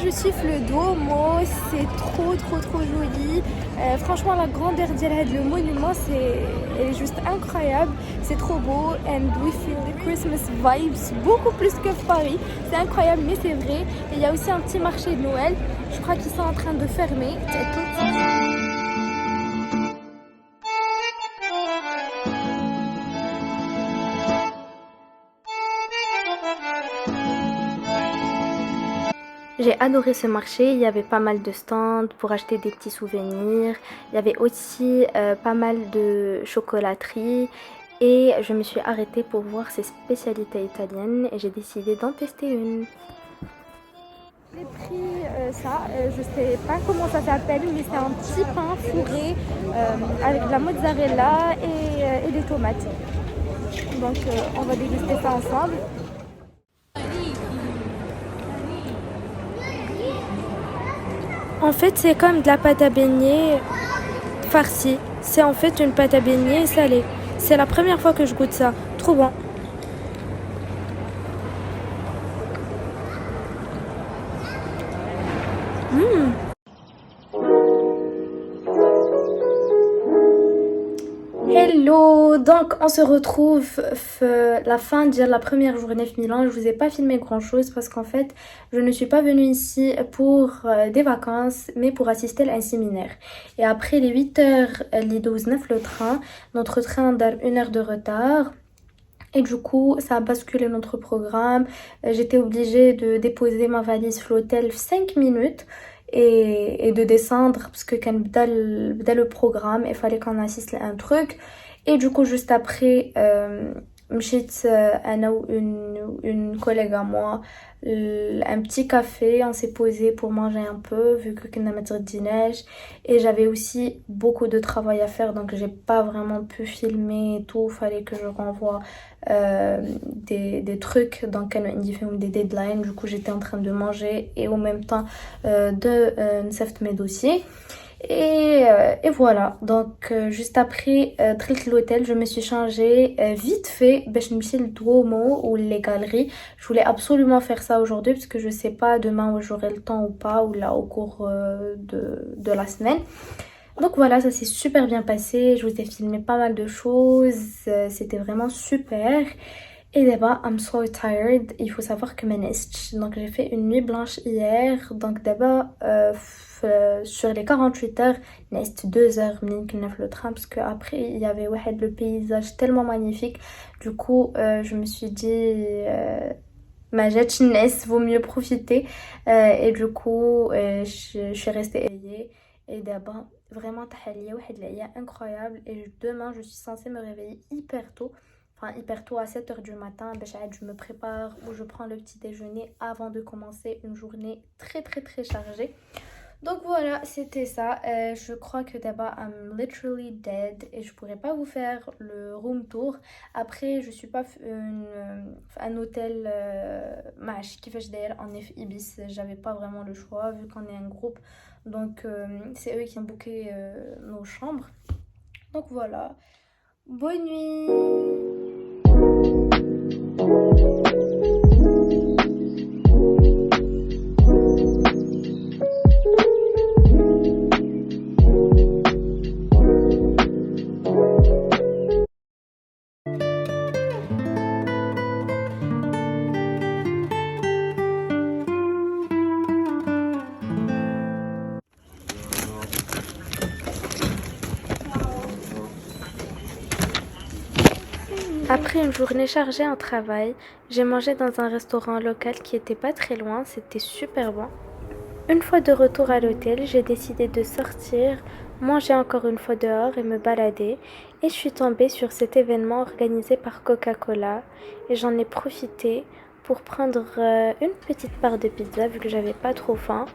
inclusif le Duomo, c'est trop joli. Franchement la grandeur de le monument elle est juste incroyable, c'est trop beau and we feel the Christmas vibes beaucoup plus que Paris, c'est incroyable mais c'est vrai. Et il y a aussi un petit marché de Noël, je crois qu'ils sont en train de fermer. J'ai adoré ce marché, il y avait pas mal de stands pour acheter des petits souvenirs, il y avait aussi pas mal de chocolateries et je me suis arrêtée pour voir ces spécialités italiennes et j'ai décidé d'en tester une. J'ai pris je sais pas comment ça s'appelle mais c'est un petit pain fourré avec de la mozzarella et des tomates. Donc on va déguster ça ensemble. En fait, c'est comme de la pâte à beignet farcie. C'est en fait une pâte à beignet salée. C'est la première fois que je goûte ça. Trop bon. Hello, donc on se retrouve la fin de la première journée de Milan. Je vous ai pas filmé grand chose parce qu'en fait je ne suis pas venue ici pour des vacances mais pour assister à un séminaire. Et après les 8h, les 12-9 le train, notre train a 1 heure de retard. Et du coup, ça a basculé notre programme. J'étais obligée de déposer ma valise à l'hôtel 5 minutes et de descendre parce que quand بدأ le programme, il fallait qu'on assiste à un truc. Et du coup, juste après, مشيت انا une collègue à moi un petit café, on s'est posé pour manger un peu vu que كنا متغديناش et j'avais aussi beaucoup de travail à faire donc j'ai pas vraiment pu filmer et tout, fallait que je renvoie des trucs donc des deadlines. Du coup j'étais en train de manger et en même temps de نسفت mes dossiers. Et voilà, donc juste après l'hôtel, je me suis changée vite fait باش نمشي للدومو ou les galeries. Je voulais absolument faire ça aujourd'hui parce que je sais pas demain où j'aurai le temps ou pas, ou là au cours de la semaine. Donc voilà, ça s'est super bien passé, je vous ai filmé pas mal de choses, c'était vraiment super. Et d'abord, I'm so tired, il faut savoir que donc j'ai fait une nuit blanche hier, donc d'abord sur les 48 heures, nest 2 heures minutes le train parce qu'après il y avait le paysage tellement magnifique. Du coup, je me suis dit ma jeunesse vaut mieux profiter et du coup je suis restée éveillée. Et d'abord vraiment تحية واحد العيا incroyable. Et demain je suis censée me réveiller hyper tôt à 7h du matin باش عاد je me prépare ou je prends le petit déjeuner avant de commencer une journée très chargée. Donc voilà, c'était ça. Je crois que d'abord I'm literally dead et je pourrais pas vous faire le room tour. Après, je suis pas un hôtel كيفاش داير en Ibis. J'avais pas vraiment le choix vu qu'on est un groupe. Donc c'est eux qui ont booké nos chambres. Donc voilà. Bonne nuit. Après une journée chargée en travail, j'ai mangé dans un restaurant local qui était pas très loin, c'était super bon. Une fois de retour à l'hôtel, j'ai décidé de sortir, manger encore une fois dehors et me balader. Et je suis tombée sur cet événement organisé par Coca-Cola et j'en ai profité pour prendre une petite part de pizza vu que j'avais pas trop faim.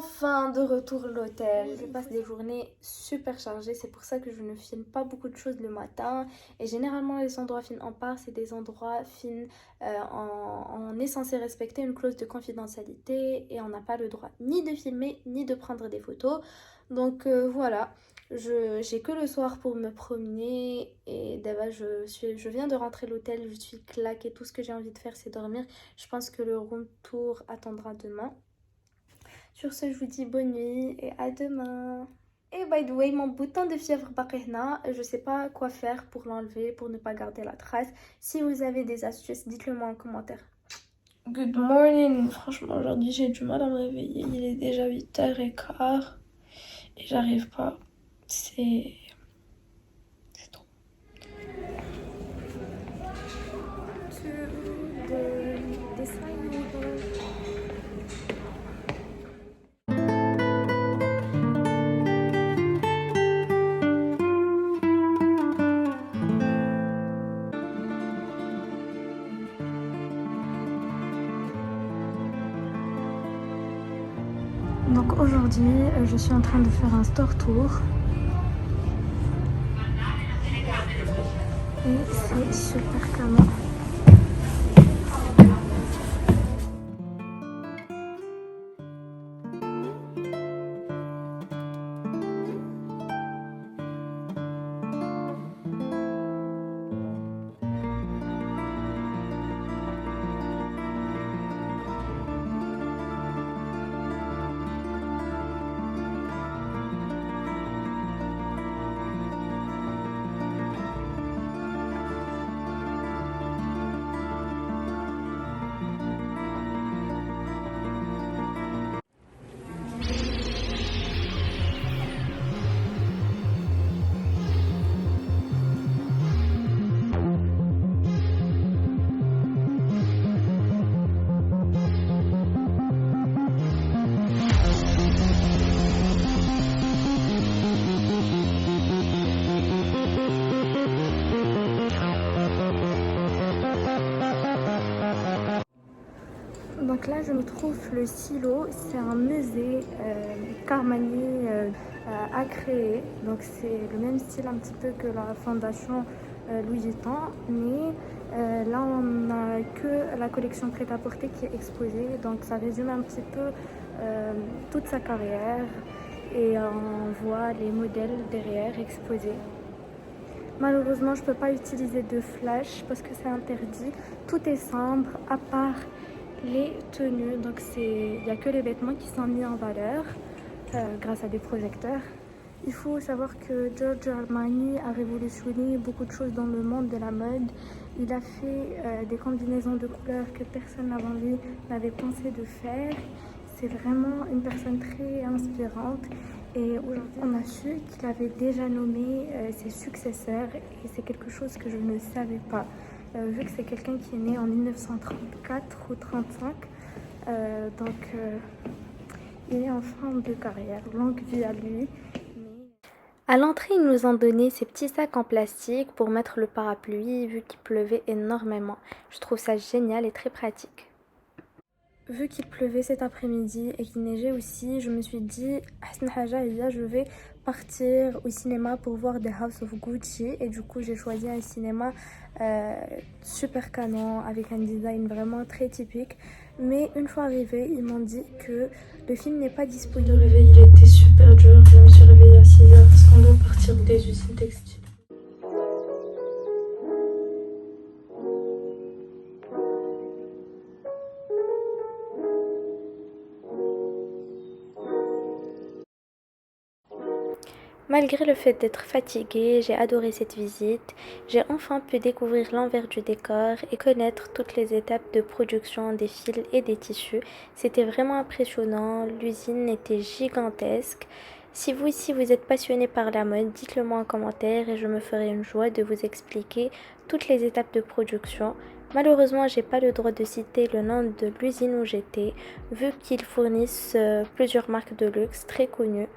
Enfin, viens de retour de l'hôtel. Je passe des journées super chargées. C'est pour ça que je ne filme pas beaucoup de choses le matin. Et généralement, les endroits Finn en part, c'est des endroits Finn. On est censé respecter une clause de confidentialité. Et on n'a pas le droit ni de filmer, ni de prendre des photos. Donc voilà. J'ai que le soir pour me promener. Et d'abord, je viens de rentrer à l'hôtel. Je suis claquée. Tout ce que j'ai envie de faire, c'est dormir. Je pense que le room tour attendra demain. Sur ce, je vous dis bonne nuit et à demain. Et by the way, mon bouton de fièvre bakehna, je sais pas quoi faire pour l'enlever, pour ne pas garder la trace. Si vous avez des astuces, dites-le moi en commentaire. Good morning. Franchement, aujourd'hui, j'ai du mal à me réveiller. Il est déjà 8h15 et j'arrive pas. C'est trop. Donc aujourd'hui, je suis en train de faire un store tour. Et c'est super canon. Donc là, je me trouve le silo. C'est un musée qu'Armani a créé. Donc c'est le même style un petit peu que la fondation Louis Vuitton. Mais là, on n'a que la collection prêt-à-porter qui est exposée. Donc ça résume un petit peu toute sa carrière. Et on voit les modèles derrière exposés. Malheureusement, je ne peux pas utiliser de flash parce que c'est interdit. Tout est sombre à part les tenues. Donc il n'y a que les vêtements qui sont mis en valeur grâce à des projecteurs. Il faut savoir que Giorgio Armani a révolutionné beaucoup de choses dans le monde de la mode. Il a fait des combinaisons de couleurs que personne avant lui n'avait pensé de faire. C'est vraiment une personne très inspirante. Et aujourd'hui, on a su qu'il avait déjà nommé ses successeurs et c'est quelque chose que je ne savais pas. Vu que c'est quelqu'un qui est né en 1934 ou 35, il est en fin de carrière, longue vie à lui. À l'entrée, ils nous ont donné ces petits sacs en plastique pour mettre le parapluie vu qu'il pleuvait énormément. Je trouve ça génial et très pratique. Vu qu'il pleuvait cet après-midi et qu'il neigeait aussi, je me suis dit, je vais partir au cinéma pour voir The House of Gucci. Et du coup, j'ai choisi un cinéma super canon avec un design vraiment très typique. Mais une fois arrivé, ils m'ont dit que le film n'est pas disponible. Le réveil, il était super dur. Je me suis réveillée à 6h parce qu'on doit partir des usines textiles. Malgré le fait d'être fatiguée, j'ai adoré cette visite. J'ai enfin pu découvrir l'envers du décor et connaître toutes les étapes de production des fils et des tissus. C'était vraiment impressionnant, l'usine était gigantesque. Si vous aussi vous êtes passionné par la mode, dites-le moi en commentaire et je me ferai une joie de vous expliquer toutes les étapes de production. Malheureusement, j'ai pas le droit de citer le nom de l'usine où j'étais, vu qu'ils fournissent plusieurs marques de luxe très connues.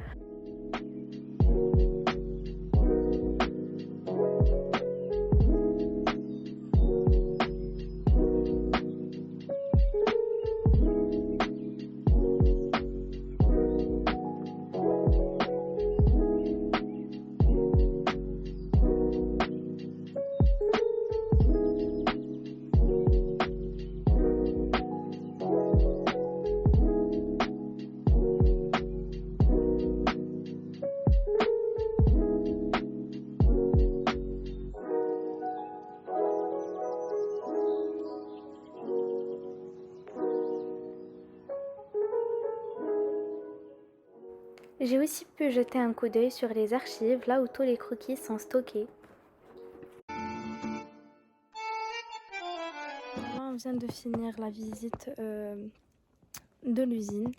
J'ai aussi pu jeter un coup d'œil sur les archives, là où tous les croquis sont stockés. Là, on vient de finir la visite de l'usine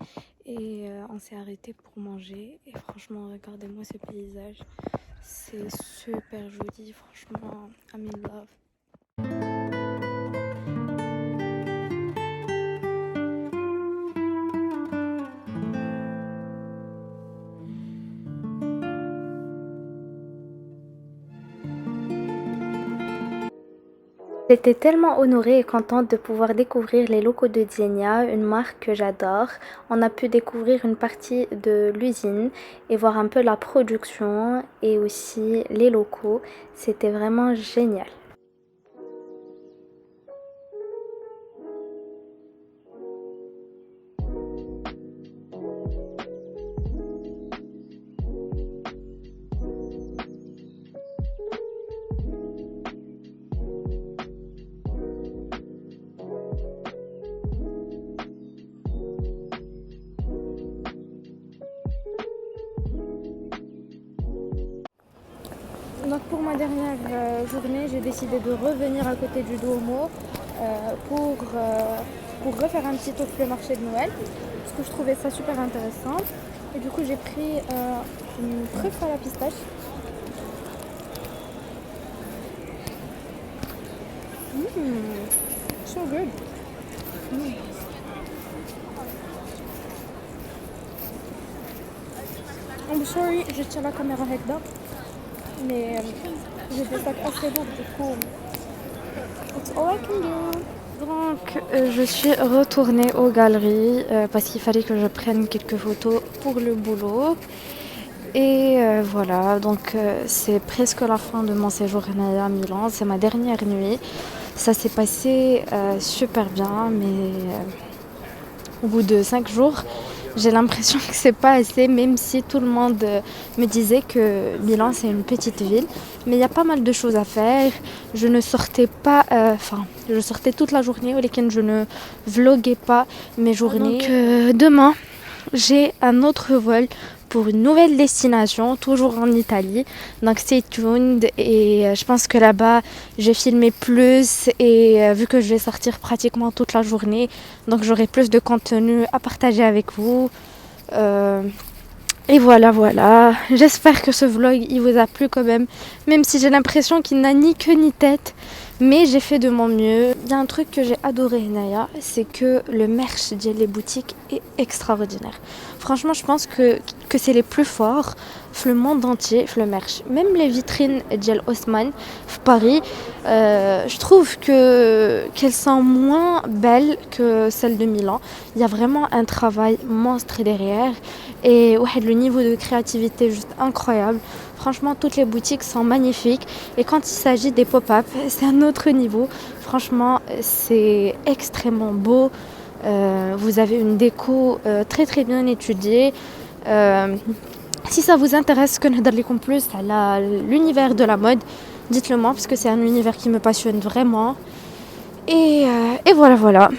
et on s'est arrêté pour manger. Et franchement, regardez-moi ce paysage. C'est super joli, franchement, I'm in love. J'étais tellement honorée et contente de pouvoir découvrir les locaux de Xenia, une marque que j'adore. On a pu découvrir une partie de l'usine et voir un peu la production et aussi les locaux. C'était vraiment génial. Donc pour ma dernière journée, j'ai décidé de revenir à côté du Duomo pour refaire un petit tour sur le marché de Noël, parce que je trouvais ça super intéressant. Et du coup, j'ai pris une truffe à la pistache. So good. I'm sorry, je tiens la caméra هكذا, mais j'ai des sacs assez lourds, du coup, it's all I can do. Donc, je suis retournée aux galeries parce qu'il fallait que je prenne quelques photos pour le boulot. Et voilà, donc c'est presque la fin de mon séjour à Milan, c'est ma dernière nuit. Ça s'est passé super bien, mais au bout de 5 jours, j'ai l'impression que c'est pas assez, même si tout le monde me disait que Milan c'est une petite ville. Mais il y a pas mal de choses à faire. Je ne sortais pas, je sortais toute la journée, au week-end je ne vloguais pas mes journées. Donc demain, j'ai un autre vol pour une nouvelle destination, toujours en Italie. Donc stay tuned, et je pense que là-bas, j'ai filmé plus et vu que je vais sortir pratiquement toute la journée, donc j'aurai plus de contenu à partager avec vous. Et voilà. J'espère que ce vlog il vous a plu quand même si j'ai l'impression qu'il n'a ni queue ni tête. Mais j'ai fait de mon mieux. Il y a un truc que j'ai adoré, Naya, c'est que le merch des boutiques est extraordinaire. Franchement, je pense que c'est les plus forts le monde entier, le merch. Même les vitrines de Haussmann, Paris, je trouve qu'elles sont moins belles que celles de Milan. Il y a vraiment un travail monstre derrière. Et ouais, le niveau de créativité est juste incroyable. Franchement, toutes les boutiques sont magnifiques. Et quand il s'agit des pop-up, c'est un autre niveau. Franchement, c'est extrêmement beau. Vous avez une déco très très bien étudiée. Si ça vous intéresse que نهضر لكم plus à l'univers de la mode, dites-le moi parce que c'est un univers qui me passionne vraiment. Et voilà.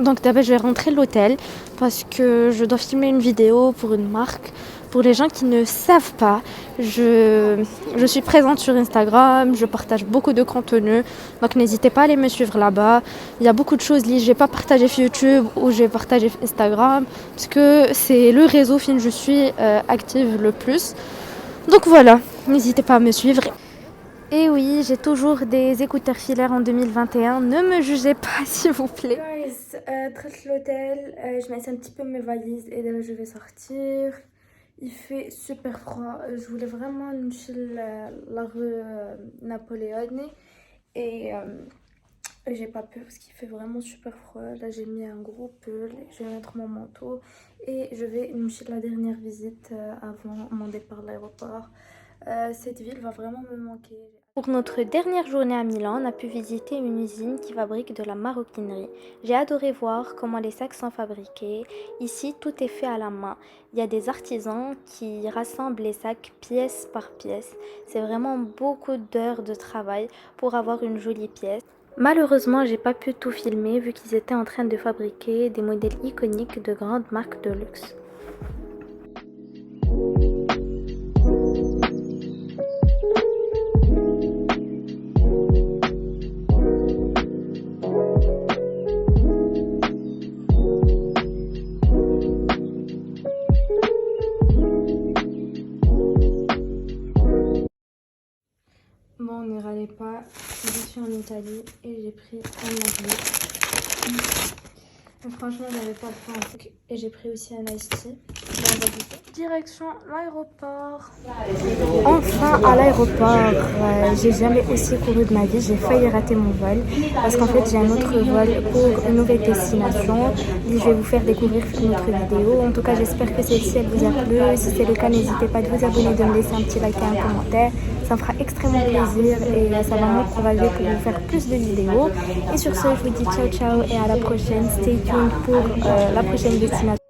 Donc d'abord je vais rentrer de l'hôtel parce que je dois filmer une vidéo pour une marque. Pour les gens qui ne savent pas, je suis présente sur Instagram, je partage beaucoup de contenu, donc n'hésitez pas à aller me suivre là-bas. Il y a beaucoup de choses que je vais pas partager sur YouTube ou je vais partager sur Instagram parce que c'est le réseau où je suis active le plus. Donc voilà, n'hésitez pas à me suivre. Et oui, j'ai toujours des écouteurs filaires en 2021. Ne me jugez pas, s'il vous plaît. Guys, traite l'hôtel. Je mets un petit peu mes valises et là, je vais sortir. Il fait super froid. Je voulais vraiment la rue Napoléon. Et j'ai pas peur parce qu'il fait vraiment super froid. Là, j'ai mis un gros pull. Je vais mettre mon manteau. Et je vais la dernière visite avant mon départ de l'aéroport. Cette ville va vraiment me manquer. Pour notre dernière journée à Milan, on a pu visiter une usine qui fabrique de la maroquinerie. J'ai adoré voir comment les sacs sont fabriqués. Ici, tout est fait à la main. Il y a des artisans qui rassemblent les sacs pièce par pièce. C'est vraiment beaucoup d'heures de travail pour avoir une jolie pièce. Malheureusement, j'ai pas pu tout filmer vu qu'ils étaient en train de fabriquer des modèles iconiques de grandes marques de luxe. Italie et j'ai pris un anglais. Donc franchement, j'avais pas le temps et j'ai pris aussi un iced tea. Bon, on va goûter. Direction l'aéroport. Enfin à l'aéroport, j'ai jamais aussi couru de ma vie, j'ai failli rater mon vol parce qu'en fait j'ai un autre vol pour une nouvelle destination. Je vais vous faire découvrir une autre vidéo. En tout cas j'espère que celle-ci elle vous a plu. Si c'est le cas, n'hésitez pas de vous abonner, de me laisser un petit like et un commentaire. Ça me fera extrêmement plaisir et ça va m'encourager pour vous faire plus de vidéos. Et sur ce, je vous dis ciao ciao et à la prochaine. Stay tuned pour la prochaine destination.